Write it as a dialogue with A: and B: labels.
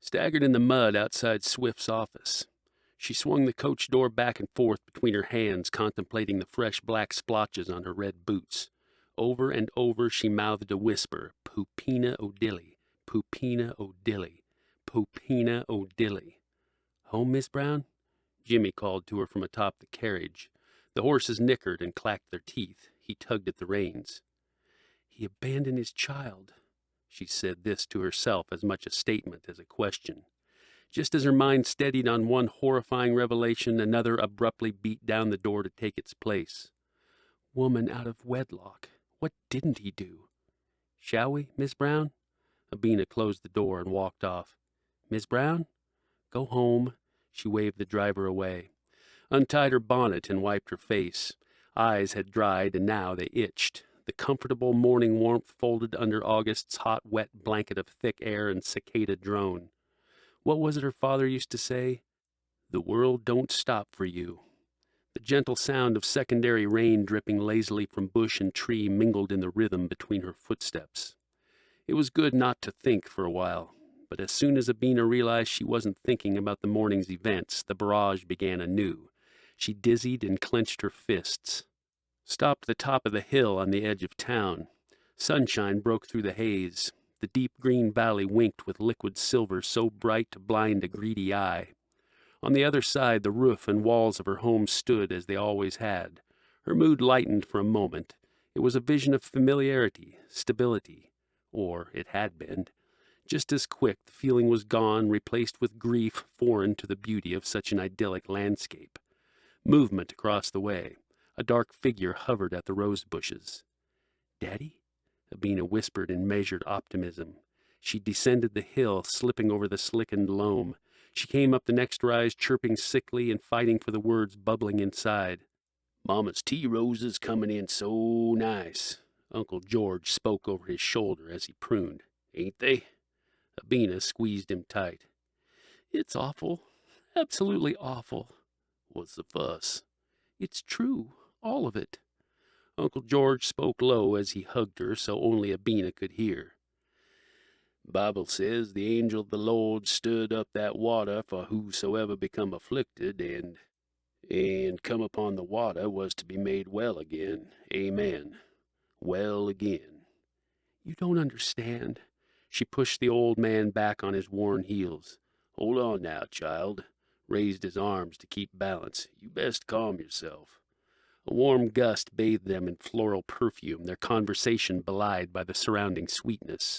A: staggered in the mud outside Swift's office. She swung the coach door back and forth between her hands, contemplating the fresh black splotches on her red boots. Over and over she mouthed a whisper, Poopina O'Dilly, Poopina O'Dilly, Poopina O'Dilly. Home, Miss Brown? Jimmy called to her from atop the carriage. The horses nickered and clacked their teeth. He tugged at the reins. He abandoned his child. She said this to herself as much a statement as a question. Just as her mind steadied on one horrifying revelation, another abruptly beat down the door to take its place. Woman out of wedlock. What didn't he do? Shall we, Miss Brown? Abeona closed the door and walked off. Miss Brown? Go home. She waved the driver away, untied her bonnet and wiped her face. Eyes had dried and now they itched. The comfortable morning warmth folded under August's hot, wet blanket of thick air and cicada drone. What was it her father used to say? The world don't stop for you. The gentle sound of secondary rain dripping lazily from bush and tree mingled in the rhythm between her footsteps. It was good not to think for a while, but as soon as Abeona realized she wasn't thinking about the morning's events, the barrage began anew. She dizzied and clenched her fists. Stopped at the top of the hill on the edge of town. Sunshine broke through the haze. The deep green valley winked with liquid silver so bright to blind a greedy eye. On the other side, the roof and walls of her home stood as they always had. Her mood lightened for a moment. It was a vision of familiarity, stability. Or it had been. Just as quick, the feeling was gone, replaced with grief foreign to the beauty of such an idyllic landscape. Movement across the way. A dark figure hovered at the rose bushes. Daddy? Abeona whispered in measured optimism. She descended the hill, slipping over the slickened loam. She came up the next rise, chirping sickly and fighting for the words bubbling inside. Mama's tea roses coming in so nice. Uncle George spoke over his shoulder as he pruned. Ain't they? Abeona squeezed him tight. It's awful. Absolutely awful. What's the fuss? It's true. All of it. Uncle George spoke low as he hugged her so only Abeona could hear. Bible says the angel of the Lord stood up that water for whosoever become afflicted, and come upon the water was to be made well again. Amen. Well again. You don't understand. She pushed the old man back on his worn heels. Hold on now, child. Raised his arms to keep balance. You best calm yourself. A warm gust bathed them in floral perfume, their conversation belied by the surrounding sweetness.